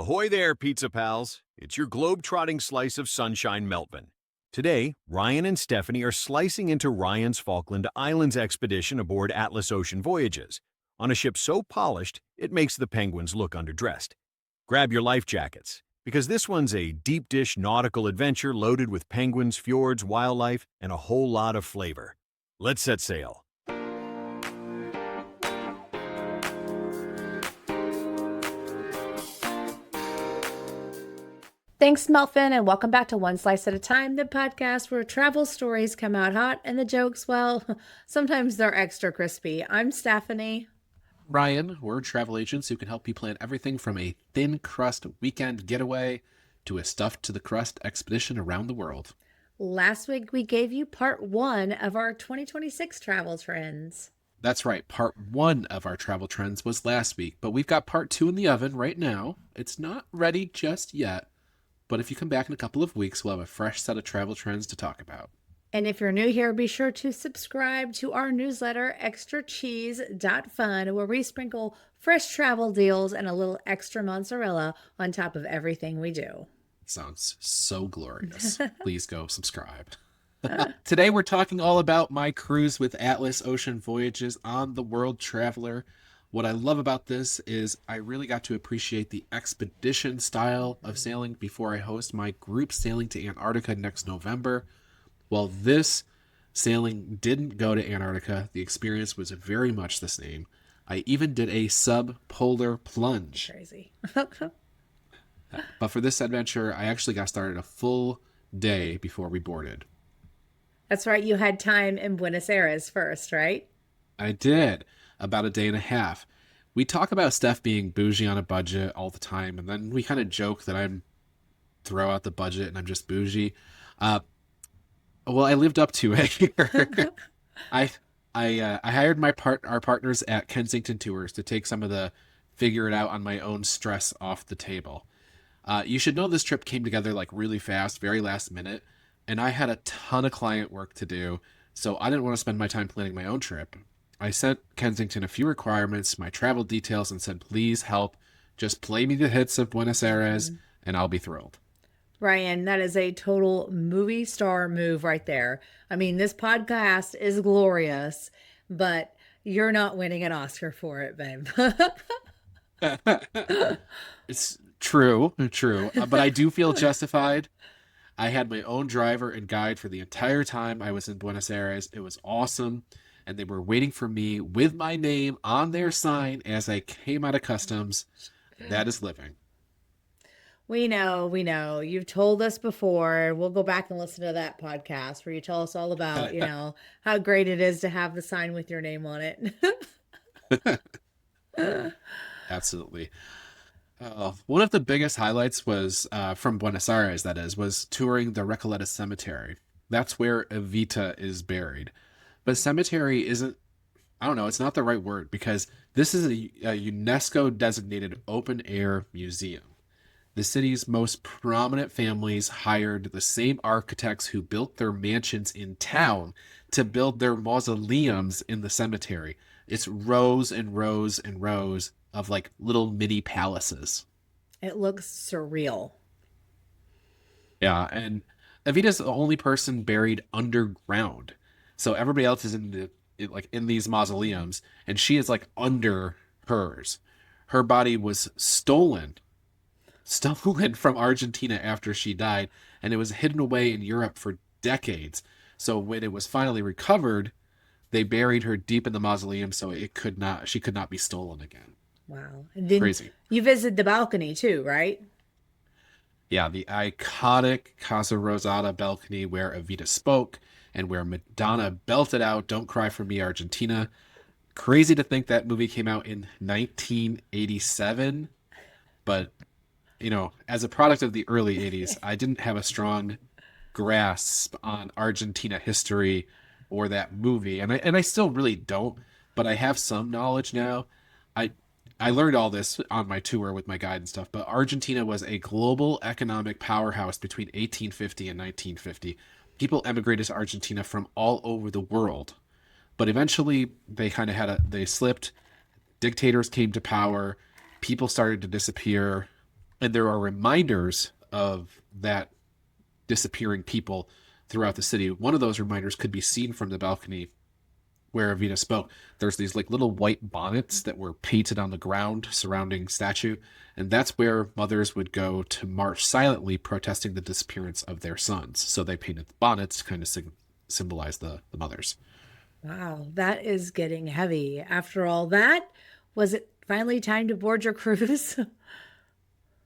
Ahoy there, pizza pals! It's your globe-trotting slice of sunshine, Meltvin. Today, Ryan and Stephanie are slicing into Ryan's Falkland Islands expedition aboard Atlas Ocean Voyages, on a ship so polished it makes the penguins look underdressed. Grab your life jackets, because this one's a deep-dish nautical adventure loaded with penguins, fjords, wildlife, and a whole lot of flavor. Let's set sail. Thanks, Meltvin, and welcome back to One Slice at a Time, the podcast where travel stories come out hot and the jokes, well, sometimes they're extra crispy. I'm Stephanie. Ryan, we're travel agents who can help you plan everything from a thin crust weekend getaway to a stuffed to the crust expedition around the world. Last week, we gave you part one of our 2026 travel trends. That's right. Part one of our travel trends was last week, but we've got part two in the oven right now. It's not ready just yet. But if you come back in a couple of weeks, we'll have a fresh set of travel trends to talk about. And if you're new here, be sure to subscribe to our newsletter, extracheese.fun, where we sprinkle fresh travel deals and a little extra mozzarella on top of everything we do. Sounds so glorious. Please go subscribe. Today we're talking all about my cruise with Atlas Ocean Voyages on the World Traveler. What I love about this is I really got to appreciate the expedition style of sailing before I host my group sailing to Antarctica next November. While this sailing didn't go to Antarctica, the experience was very much the same. I even did a sub-polar plunge. Crazy. But for this adventure, I actually got started a full day before we boarded. That's right. You had time in Buenos Aires first, right? I did. About a day and a half. We talk about Steph being bougie on a budget all the time, and then we kind of joke that I'm throw out the budget and I'm just bougie. Well, I lived up to it here. I hired our partners at Kensington Tours to take some of the figure it out on my own stress off the table. You should know this trip came together like really fast, very last minute, and I had a ton of client work to do, so I didn't want to spend my time planning my own trip. I sent Kensington a few requirements, my travel details, and said, please help. Just play me the hits of Buenos Aires, and I'll be thrilled. Ryan, that is a total movie star move right there. I mean, this podcast is glorious, but you're not winning an Oscar for it, babe. It's true. But I do feel justified. I had my own driver and guide for the entire time I was in Buenos Aires. It was awesome. And they were waiting for me with my name on their sign as I came out of customs. That is living. We know. You've told us before. We'll go back and listen to that podcast where you tell us all about, how great it is to have the sign with your name on it. Absolutely. One of the biggest highlights was from Buenos Aires, was touring the Recoleta Cemetery. That's where Evita is buried. But cemetery isn't, I don't know, it's not the right word because this is a UNESCO designated open air museum. The city's most prominent families hired the same architects who built their mansions in town to build their mausoleums in the cemetery. It's rows and rows and rows of like little mini palaces. It looks surreal. Yeah, and Evita's the only person buried underground. So everybody else is in these mausoleums, and she is like under hers. Her body was stolen from Argentina after she died, and it was hidden away in Europe for decades. So when it was finally recovered, they buried her deep in the mausoleum, so she could not be stolen again. Wow! And then crazy. You visited the balcony too, right? Yeah, the iconic Casa Rosada balcony where Evita spoke. And where Madonna belted out Don't Cry For Me, Argentina. Crazy to think that movie came out in 1987. But, as a product of the early 80s, I didn't have a strong grasp on Argentina history or that movie. And I still really don't, but I have some knowledge now. I learned all this on my tour with my guide and stuff, but Argentina was a global economic powerhouse between 1850 and 1950. People emigrated to Argentina from all over the world, but eventually they slipped. Dictators came to power. People started to disappear. And there are reminders of that disappearing people throughout the city. One of those reminders could be seen from the balcony where Evita spoke. There's these like little white bonnets that were painted on the ground surrounding statue, and that's where mothers would go to march silently protesting the disappearance of their sons. So they painted the bonnets to kind of symbolize the mothers. Wow, that is getting heavy. After all that, was it finally time to board your cruise?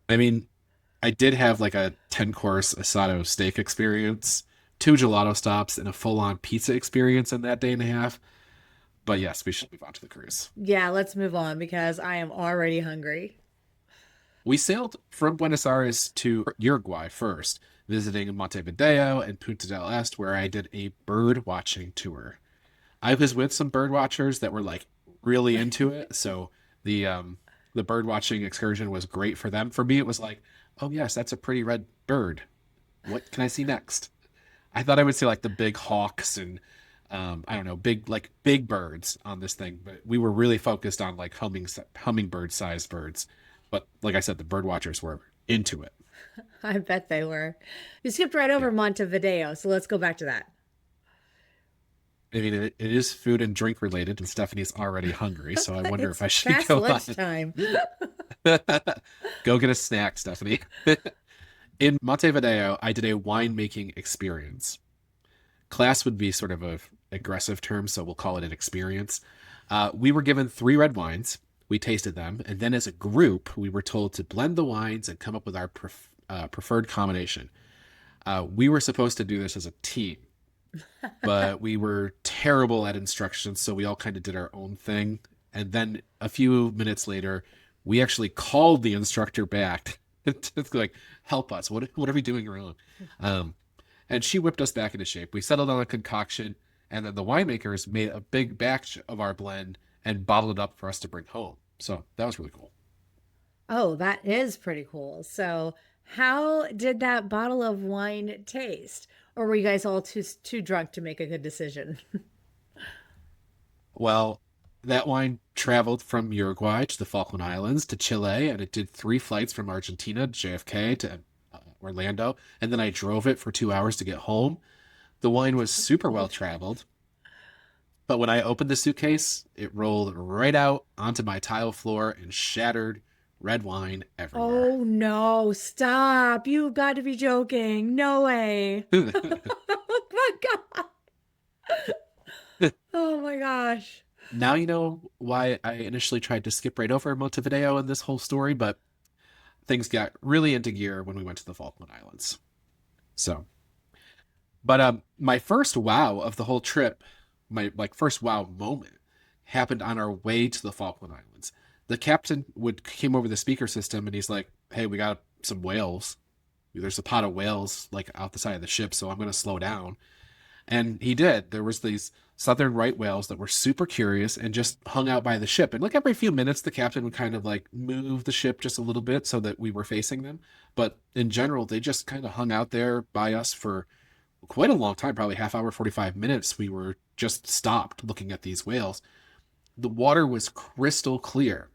I mean, I did have like a 10-course asado steak experience, 2 gelato stops, and a full-on pizza experience in that day and a half. But yes, we should move on to the cruise. Yeah, let's move on because I am already hungry. We sailed from Buenos Aires to Uruguay first, visiting Montevideo and Punta del Este, where I did a bird watching tour. I was with some bird watchers that were like really into it, so the bird watching excursion was great for them. For me, it was like, oh yes, that's a pretty red bird. What can I see next? I thought I would see like the big hawks and I don't know, big birds on this thing, but we were really focused on like hummingbird sized birds. But like I said, the bird watchers were into it. I bet they were. You skipped right over Montevideo, so let's go back to that. I mean, it is food and drink related, and Stephanie's already hungry, so I wonder if I should Past go on. lunchtime. Go get a snack, Stephanie. In Montevideo, I did a winemaking experience. Class would be sort of an aggressive term, so we'll call it an experience. We were given 3 red wines. We tasted them, and then as a group, we were told to blend the wines and come up with our preferred combination. We were supposed to do this as a team, but we were terrible at instructions, so we all kind of did our own thing. And then a few minutes later, we actually called the instructor back to like, help us. What are we doing wrong? And she whipped us back into shape. We settled on a concoction, and then the winemakers made a big batch of our blend and bottled it up for us to bring home. So that was really cool. Oh, that is pretty cool. So, how did that bottle of wine taste? Or were you guys all too drunk to make a good decision? Well, that wine traveled from Uruguay to the Falkland Islands to Chile, and it did 3 flights from Argentina to JFK to Orlando, and then I drove it for 2 hours to get home. The wine was super well traveled, but when I opened the suitcase, it rolled right out onto my tile floor and shattered red wine everywhere. Oh no, stop. You've got to be joking. No way. Oh my God. Oh my gosh. Now you know why I initially tried to skip right over Montevideo in this whole story, but things got really into gear when we went to the Falkland Islands. So, but my first wow of the whole trip, my first wow moment happened on our way to the Falkland Islands. The captain came over the speaker system and he's like, "Hey, we got some whales. There's a pot of whales like out the side of the ship, so I'm going to slow down." And he did. There was these southern right whales that were super curious and just hung out by the ship. And like every few minutes, the captain would kind of like move the ship just a little bit so that we were facing them. But in general, they just kind of hung out there by us for quite a long time, probably half hour, 45 minutes. We were just stopped looking at these whales. The water was crystal clear.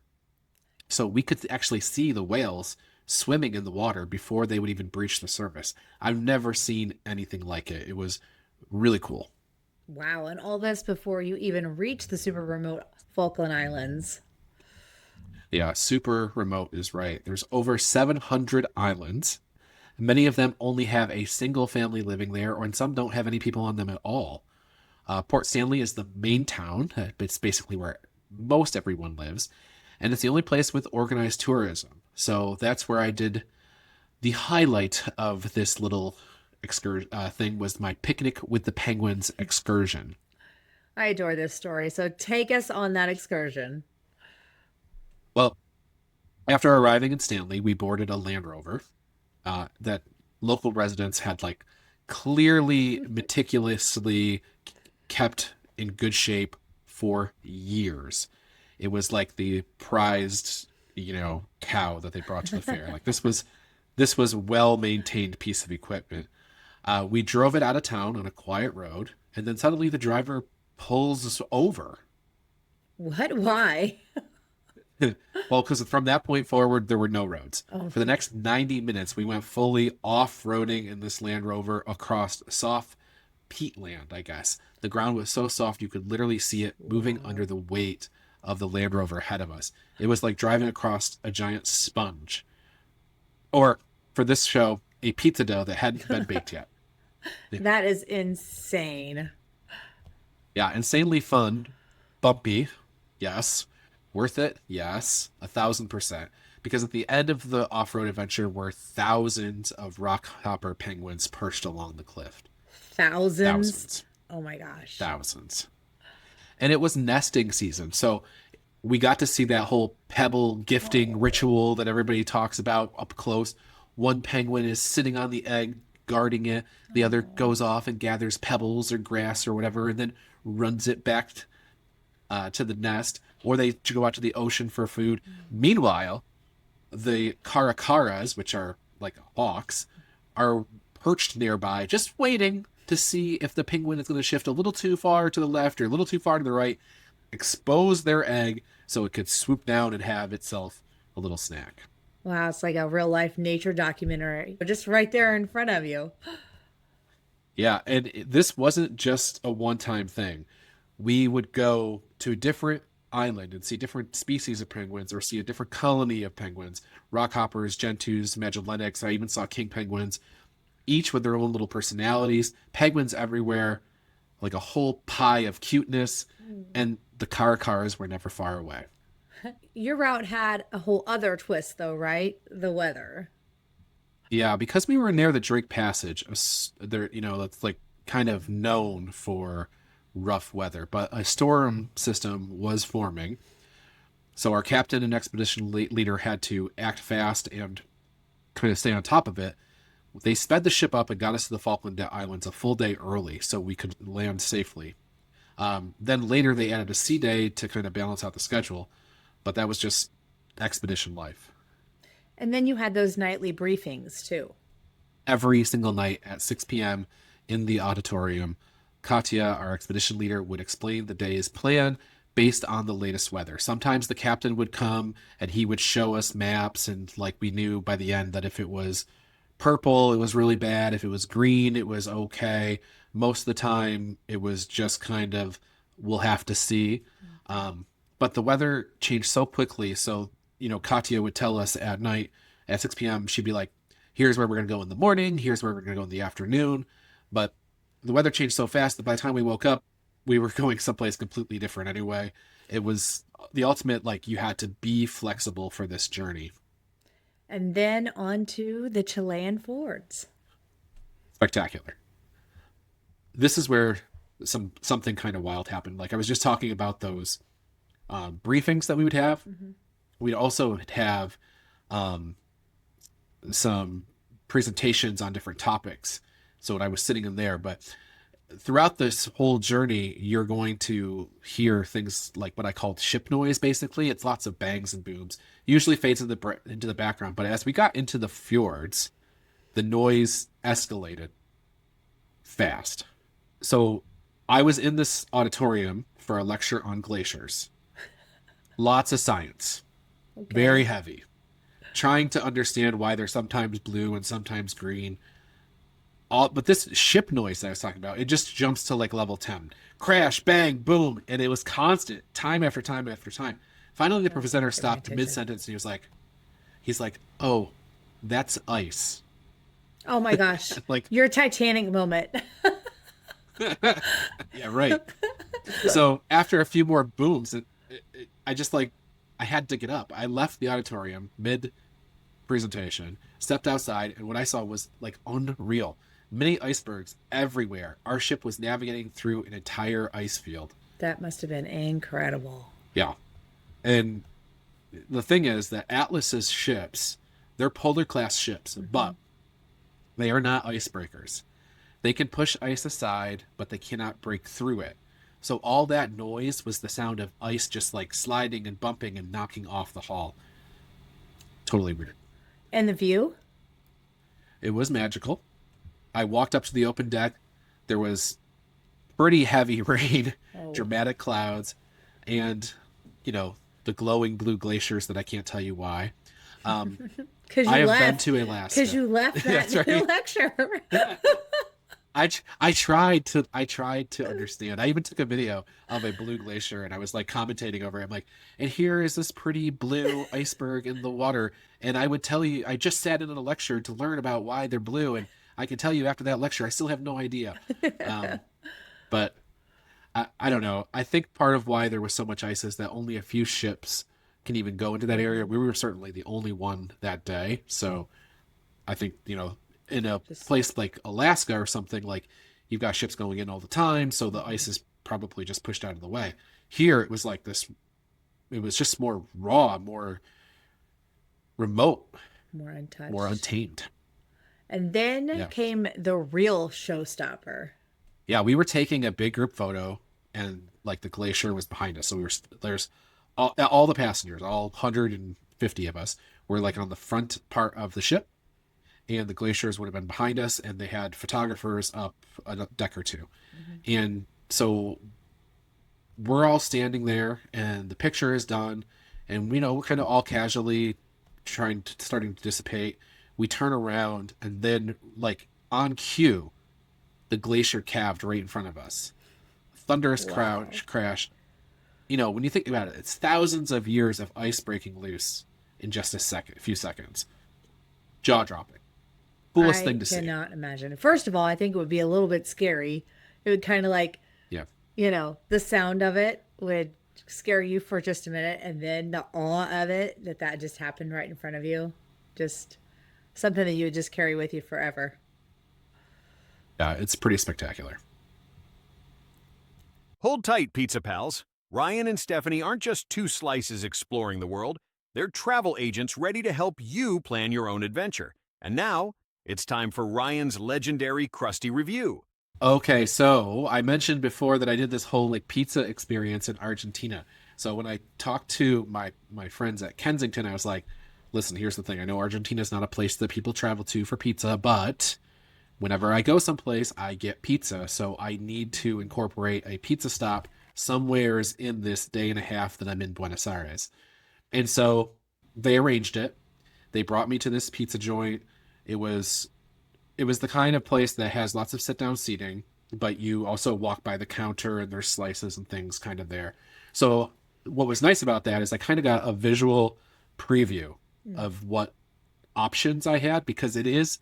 So we could actually see the whales swimming in the water before they would even breach the surface. I've never seen anything like it. It was really cool. Wow. And all this before you even reach the super remote Falkland Islands. Yeah, super remote is right. There's over 700 islands. Many of them only have a single family living there, and some don't have any people on them at all. Port Stanley is the main town. It's basically where most everyone lives. And it's the only place with organized tourism. So that's where I did the highlight of this little thing was my picnic with the penguins excursion. I adore this story. So take us on that excursion. Well, after arriving in Stanley, we boarded a Land Rover that local residents had like clearly meticulously kept in good shape for years. It was like the prized, cow that they brought to the fair. Like this was well-maintained piece of equipment. We drove it out of town on a quiet road, and then suddenly the driver pulls us over. What? Why? Well, because from that point forward, there were no roads. Oh, For the next 90 minutes, we went fully off-roading in this Land Rover across soft peatland, I guess. The ground was so soft you could literally see it moving under the weight of the Land Rover ahead of us. It was like driving across a giant sponge. Or, for this show, a pizza dough that hadn't been baked yet. that is insane. Yeah, insanely fun. Bumpy. Yes. Worth it? Yes. 1,000%. Because at the end of the off-road adventure were thousands of Rockhopper penguins perched along the cliff. Thousands. Oh my gosh. Thousands. And it was nesting season. So we got to see that whole pebble gifting ritual that everybody talks about up close. One penguin is sitting on the egg, guarding it. The other goes off and gathers pebbles or grass or whatever, and then runs it back to the nest. Or they go out to the ocean for food. Meanwhile, the caracaras, which are like hawks, are perched nearby, just waiting to see if the penguin is going to shift a little too far to the left or a little too far to the right, expose their egg so it could swoop down and have itself a little snack. Wow, it's like a real life nature documentary. Just right there in front of you. Yeah, and this wasn't just a one-time thing. We would go to a different island and see different species of penguins or see a different colony of penguins. Rockhoppers, gentoos, Magellanics. I even saw king penguins, each with their own little personalities. Penguins everywhere, like a whole pie of cuteness, and the caracaras were never far away. Your route had a whole other twist, though, right? The weather. Yeah, because we were near the Drake Passage, there, that's like kind of known for rough weather, but a storm system was forming. So our captain and expedition leader had to act fast and kind of stay on top of it. They sped the ship up and got us to the Falkland Islands a full day early so we could land safely. Then later they added a sea day to kind of balance out the schedule, but that was just expedition life. And then you had those nightly briefings, too. Every single night at 6 p.m. in the auditorium, Katya, our expedition leader, would explain the day's plan based on the latest weather. Sometimes the captain would come and he would show us maps, and like we knew by the end that if it was purple, it was really bad. If it was green, it was okay. Most of the time, it was just kind of, we'll have to see. But the weather changed so quickly. So, Katya would tell us at night at 6 p.m., she'd be like, here's where we're going to go in the morning. Here's where we're going to go in the afternoon. But the weather changed so fast that by the time we woke up, we were going someplace completely different anyway. It was the ultimate, like, you had to be flexible for this journey. And then on to the Chilean fjords. Spectacular. This is where something kind of wild happened. Like I was just talking about those briefings that we would have. Mm-hmm. We'd also have some presentations on different topics. So when I was sitting in there, but throughout this whole journey, you're going to hear things like what I called ship noise. Basically, it's lots of bangs and booms. Usually fades into the background. But as we got into the fjords, the noise escalated fast. So I was in this auditorium for a lecture on glaciers. Lots of science. Okay. Very heavy. Trying to understand why they're sometimes blue and sometimes green. But this ship noise that I was talking about, it just jumps to like level 10. Crash, bang, boom. And it was constant, time after time after time. Finally, the presenter stopped mid-sentence and he's like, oh, that's ice. Oh my gosh. Like your Titanic moment. Yeah, right. So after a few more booms, I had to get up. I left the auditorium mid-presentation, stepped outside, and what I saw was like unreal. Many icebergs everywhere. Our ship was navigating through an entire ice field. That must have been incredible. Yeah. And the thing is that Atlas's ships, they're polar class ships, mm-hmm. but they are not icebreakers. They can push ice aside, but they cannot break through it. So all that noise was the sound of ice just like sliding and bumping and knocking off the hull. Totally weird. And the view? It was magical. I walked up to the open deck. There was pretty heavy rain, dramatic clouds, and, the the glowing blue glaciers that I can't tell you why. Because you I have left. been to Alaska. Because you left that That's right. lecture. I tried to understand. I even took a video of a blue glacier and I was like commentating over it. I'm like, and here is this pretty blue iceberg in the water. And I would tell you, I just sat in a lecture to learn about why they're blue. And I can tell you after that lecture, I still have no idea. But I don't know. I think part of why there was so much ice is that only a few ships can even go into that area. We were certainly the only one that day. So I think, in a place like Alaska or something, like you've got ships going in all the time. So the ice is probably just pushed out of the way. Here, it was like this, it was just more raw, more remote, More untouched. more untamed. And then came the real showstopper. Yeah, we were taking a big group photo and like the glacier was behind us. So there's all the passengers, all 150 of us were like on the front part of the ship. And the glaciers would have been behind us, and they had photographers up a deck or two. Mm-hmm. And so we're all standing there, and the picture is done, and we're kind of all casually starting to dissipate. We turn around, and then, like on cue, the glacier calved right in front of us. Thunderous crash. When you think about it, it's thousands of years of ice breaking loose in just a few seconds. Jaw dropping. Coolest thing to see. I cannot imagine. First of all, I think it would be a little bit scary. It would kind of like, the sound of it would scare you for just a minute. And then the awe of it, that just happened right in front of you. Just something that you would just carry with you forever. Yeah, it's pretty spectacular. Hold tight, Pizza Pals. Ryan and Stephanie aren't just two slices exploring the world. They're travel agents ready to help you plan your own adventure. And now, it's time for Ryan's legendary Crusty review. Okay, so I mentioned before that I did this whole pizza experience in Argentina. So when I talked to my friends at Kensington, I was like, listen, here's the thing. I know Argentina is not a place that people travel to for pizza, but whenever I go someplace, I get pizza. So I need to incorporate a pizza stop somewheres in this day and a half that I'm in Buenos Aires. And so they arranged it. They brought me to this pizza joint. It was the kind of place that has lots of sit-down seating, but you also walk by the counter and there's slices and things kind of there. So what was nice about that is I kind of got a visual preview of what options I had, because it is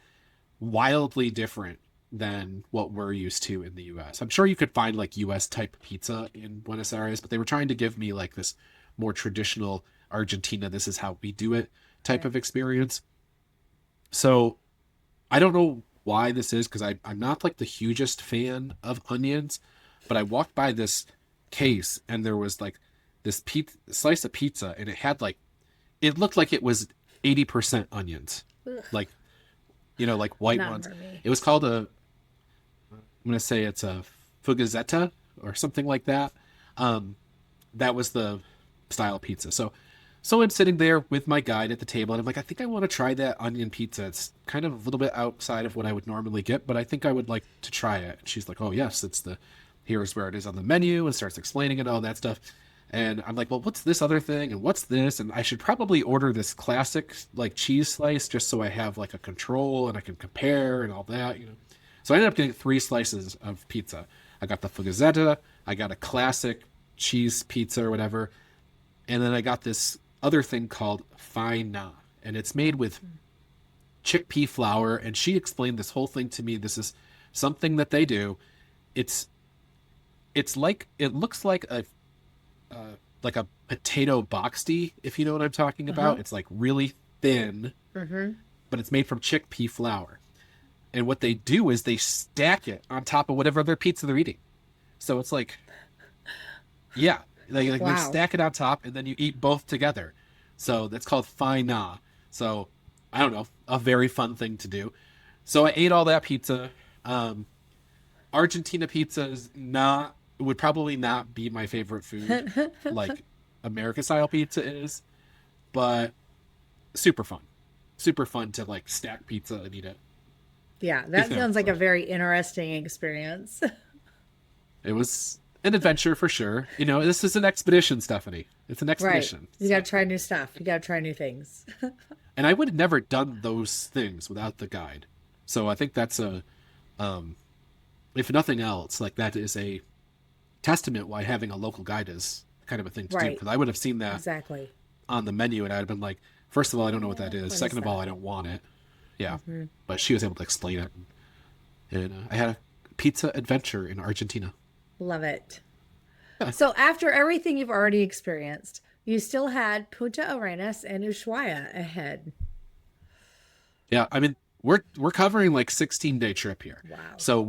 wildly different than what we're used to in the U.S. I'm sure you could find U.S. type pizza in Buenos Aires, but they were trying to give me this more traditional Argentina, this is how we do it type of experience. So I don't know why this is, because I'm not the hugest fan of onions, but I walked by this case and there was this slice of pizza, and it had it looked like it was 80% onions. Ugh. White not ones. It was called I'm going to say it's a fugazzetta or something like that. That was the style pizza. So I'm sitting there with my guide at the table, and I'm like, I think I want to try that onion pizza. It's kind of a little bit outside of what I would normally get, but I think I would like to try it. And she's like, oh yes, here's where it is on the menu, and starts explaining it, all that stuff. And I'm like, well, what's this other thing? And what's this? And I should probably order this classic cheese slice just so I have a control and I can compare and all that, So I ended up getting 3 slices of pizza. I got the fugazzetta, I got a classic cheese pizza or whatever, and then I got this other thing called faina, and it's made with chickpea flour. And she explained this whole thing to me. This is something that they do. It looks like a potato boxty, if you know what I'm talking about. It's really thin, but it's made from chickpea flour. And what they do is they stack it on top of whatever other pizza they're eating. So it's yeah. They stack it on top, and then you eat both together. So that's called faina. So I don't know, a very fun thing to do. So I ate all that pizza. Argentina pizza would probably not be my favorite food, like American style pizza is, but super fun to stack pizza and eat it. Yeah, that sounds like a very interesting experience. It was An adventure for sure. You know, this is an expedition, Stephanie. It's an Right. expedition. You got to try new stuff. You got to try new things. And I would have never done those things without the guide. So I think that's if nothing else, like that is a testament why having a local guide is kind of a thing to do. Right. Because I would have seen that Exactly. on the menu and I'd have been like, first of all, I don't know what that is. What is Second of all, that? I don't want it. Yeah. But she was able to explain it. And I had a pizza adventure in Argentina. Love it. Yeah. So after everything you've already experienced, you still had Punta Arenas and Ushuaia ahead. Yeah, I mean, we're covering like 16-day trip here. Wow. So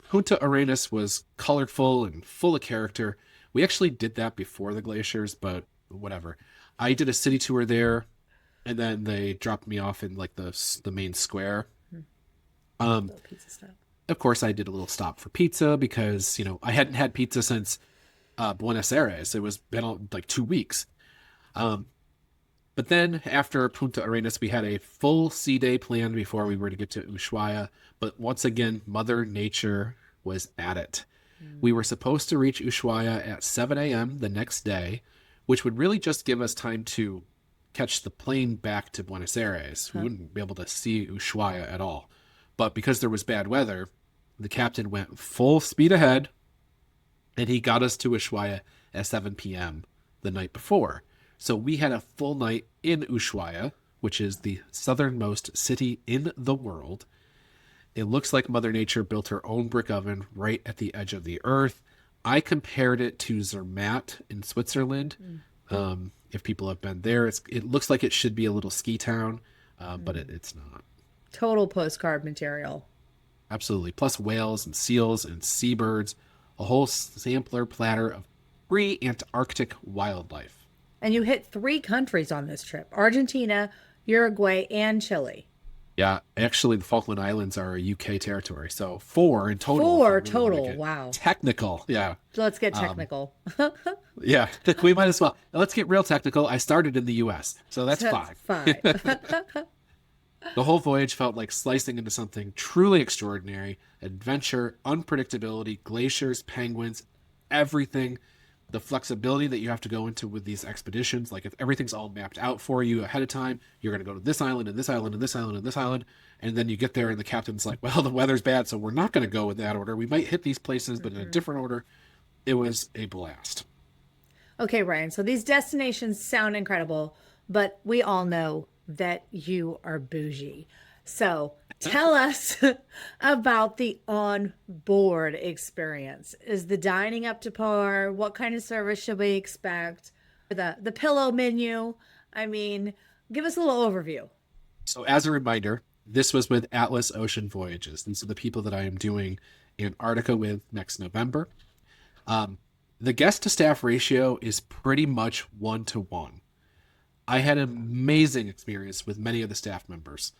Punta Arenas was colorful and full of character. We actually did that before the glaciers, but whatever. I did a city tour there, and then they dropped me off in like the main square. Little pizza stuff. Of course, I did a little stop for pizza because, you know, I hadn't had pizza since Buenos Aires. It was been like 2 weeks. But then after Punta Arenas, we had a full sea day planned before we were to get to Ushuaia. But once again, Mother Nature was at it. We were supposed to reach Ushuaia at 7 a.m. the next day, which would really just give us time to catch the plane back to Buenos Aires. We wouldn't be able to see Ushuaia at all. But because there was bad weather, the captain went full speed ahead, and he got us to Ushuaia at 7 p.m. the night before. So we had a full night in Ushuaia, which is the southernmost city in the world. It looks like Mother Nature built her own brick oven right at the edge of the earth. I compared it to Zermatt in Switzerland. If people have been there, it looks like it should be a little ski town, but it's not. Total postcard material. Absolutely. Plus whales and seals and seabirds, a whole sampler platter of pre-Antarctic wildlife. And you hit 3 countries on this trip: Argentina, Uruguay, and Chile. Yeah, actually, the Falkland Islands are a UK territory, so 4 in total. 4 if you really wanna total. get Wow. Technical, yeah. Let's get technical. Yeah, we might as well. Let's get real technical. I started in the US, so that's 5. 5. The whole voyage felt like slicing into something truly extraordinary. Adventure, unpredictability, glaciers, penguins, everything. The flexibility that you have to go into with these expeditions, like if everything's all mapped out for you ahead of time, you're going to go to this island and this island and this island and this island, and then you get there and the captain's like, well, the weather's bad, so we're not going to go in that order. We might hit these places, but in a different order. It was a blast. Okay, Ryan. So these destinations sound incredible, but we all know that you are bougie. So tell us about the onboard experience. Is the dining up to par? What kind of service should we expect? The pillow menu? I mean, give us a little overview. So as a reminder, this was with Atlas Ocean Voyages. These are the people that I am doing Antarctica with next November. The guest to staff ratio is pretty much 1-to-1. I had an amazing experience with many of the staff members.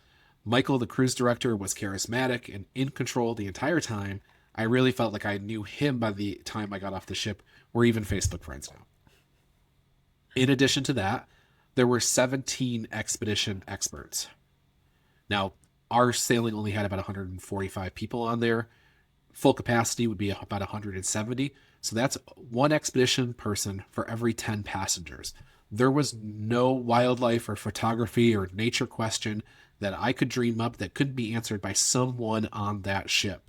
Michael, the cruise director, was charismatic and in control the entire time. I really felt like I knew him by the time I got off the ship. We're even Facebook friends now. In addition to that, there were 17 expedition experts. Now, our sailing only had about 145 people on there. Full capacity would be about 170. So that's one expedition person for every 10 passengers. There was no wildlife or photography or nature question that I could dream up that couldn't be answered by someone on that ship.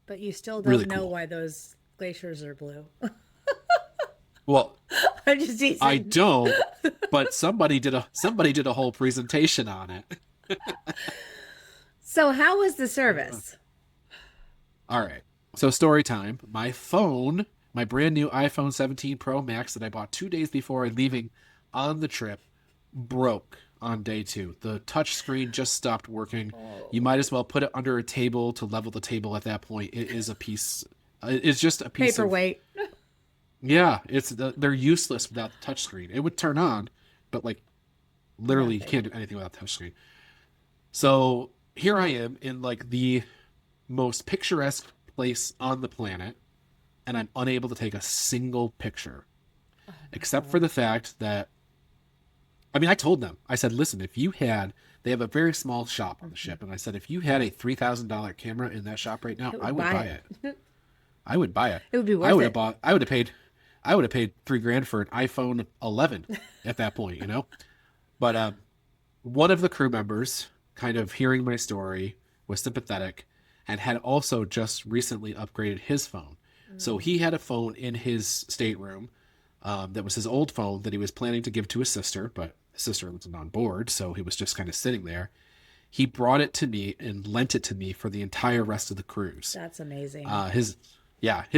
But you still don't Really know cool. why those glaciers are blue. Well, I'm just teasing. I don't, but somebody did a whole presentation on it. So how was the service? All right. So story time. My phone, my brand new iPhone 17 Pro Max that I bought 2 days before leaving on the trip, broke on day 2. The touch screen just stopped working. You might as well put it under a table to level the table at that point. It is a piece. It's just a piece Paperweight. Yeah, they're useless without the touch screen. It would turn on, but like literally you can't do anything without the touch screen. So here I am in like the most picturesque place on the planet, and I'm unable to take a single picture, except for the fact that, I mean, I told them, I said, listen, they have a very small shop on the ship, and I said, if you had a $3,000 camera in that shop right now, I would buy it. I would buy it. It would be worth I would it. have bought. I would have paid $3,000 for an iPhone 11 at that point, you know. But one of the crew members, kind of hearing my story, was sympathetic, and had also just recently upgraded his phone. So he had a phone in his stateroom that was his old phone that he was planning to give to his sister, but his sister wasn't on board, so he was just kind of sitting there. He brought it to me and lent it to me for the entire rest of the cruise. That's amazing. His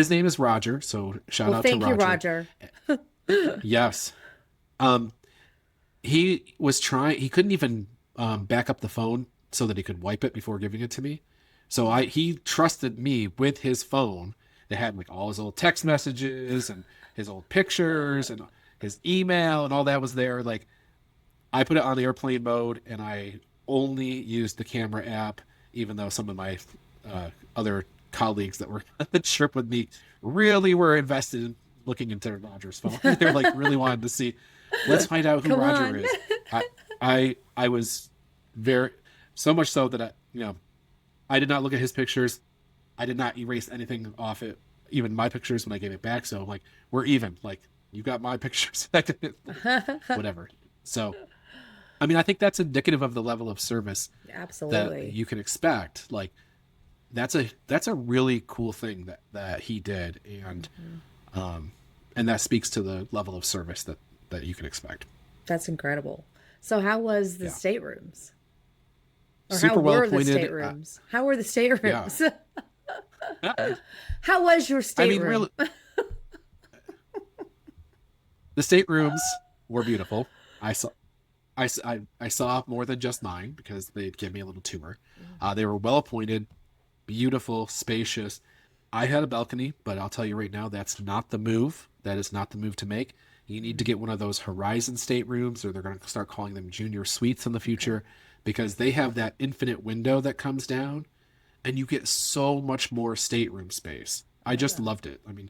name is Roger, so shout out to Roger. Thank you, Roger. Yes. He was trying, he couldn't even back up the phone so that he could wipe it before giving it to me. So he trusted me with his phone that had like all his old text messages and his old pictures and his email and all that was there. Like, I put it on airplane mode and I only used the camera app, even though some of my other colleagues that were on the trip with me really were invested in looking into Roger's phone. They're like really wanted to see, let's find out who Roger is. I was very, so much so that I did not look at his pictures. I did not erase anything off it, even my pictures when I gave it back. So I'm like, we're even. Like, you got my pictures. Whatever. So, I mean, I think that's indicative of the level of service Absolutely that you can expect. Like, that's a really cool thing that he did, and that speaks to the level of service that you can expect. That's incredible. So how was the staterooms? Or Super how well were the appointed. staterooms? How were the staterooms? Yeah. How was your stateroom? I mean, really, the staterooms were beautiful. I saw more than just mine because they'd give me a little tour. They were well appointed, beautiful, spacious. I had a balcony, but I'll tell you right now, that's not the move. That is not the move to make. You need to get one of those Horizon staterooms, or they're going to start calling them junior suites in the future, because they have that infinite window that comes down, and you get so much more stateroom space. I just loved it. I mean,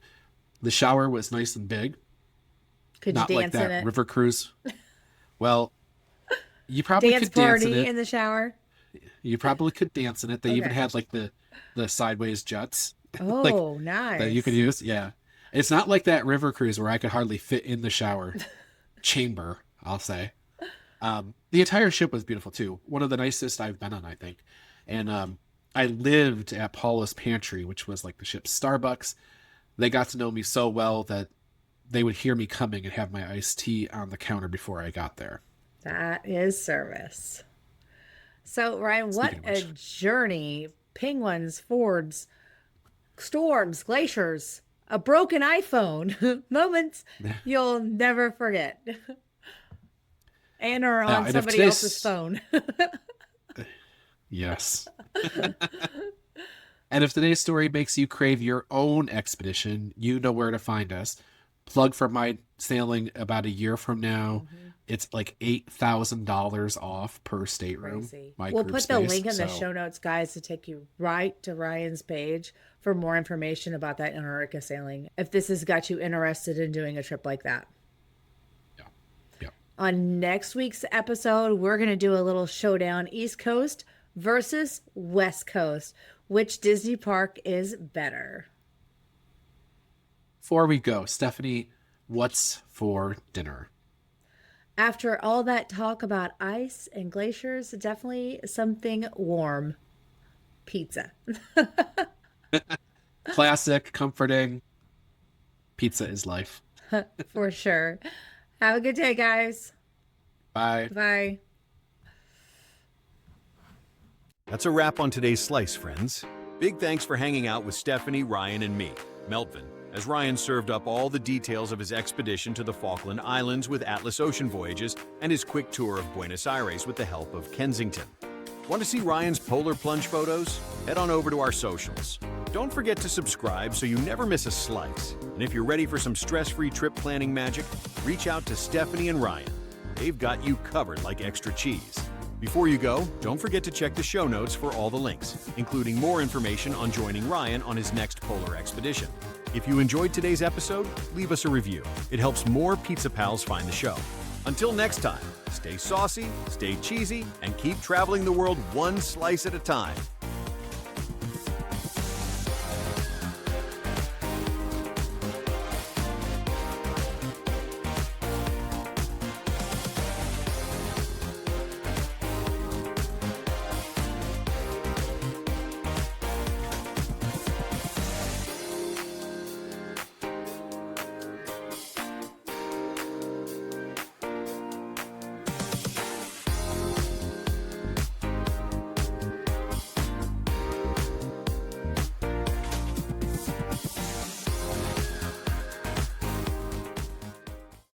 the shower was nice and big. Could not you like dance that in it? river cruise. Well, you probably Dance could dance party in it. in the shower. You probably could dance in it. They even Okay. had like the sideways jets Oh, nice. that you could use. Yeah. It's not like that river cruise where I could hardly fit in the shower chamber, I'll say. The entire ship was beautiful too. One of the nicest I've been on, I think. And I lived at Paula's Pantry, which was like the ship's Starbucks. They got to know me so well that they would hear me coming and have my iced tea on the counter before I got there. That is service. So, Ryan, what Speaking of a journey. Penguins, fords, storms, glaciers, a broken iPhone, moments you'll never forget. And are on and if somebody today's- else's phone. Yes. And if today's story makes you crave your own expedition, you know where to find us. Plug for my sailing about a year from now. It's like $8,000 off per stateroom. Crazy. My We'll group put the space, link in the so- show notes, guys, to take you right to Ryan's page for more information about that Antarctica sailing, if this has got you interested in doing a trip like that. Yeah. On next week's episode, we're going to do a little showdown, East Coast versus West Coast. Which Disney park is better? Before we go, Stephanie, what's for dinner? After all that talk about ice and glaciers, definitely something warm. Pizza. Classic, comforting. Pizza is life. For sure. Have a good day, guys. Bye. Bye. That's a wrap on today's Slice, friends. Big thanks for hanging out with Stephanie, Ryan, and me, Meltvin, as Ryan served up all the details of his expedition to the Falkland Islands with Atlas Ocean Voyages and his quick tour of Buenos Aires with the help of Kensington. Want to see Ryan's polar plunge photos? Head on over to our socials. Don't forget to subscribe so you never miss a slice. And if you're ready for some stress-free trip planning magic, reach out to Stephanie and Ryan. They've got you covered like extra cheese. Before you go, don't forget to check the show notes for all the links, including more information on joining Ryan on his next polar expedition. If you enjoyed today's episode, leave us a review. It helps more Pizza Pals find the show. Until next time, stay saucy, stay cheesy, and keep traveling the world one slice at a time.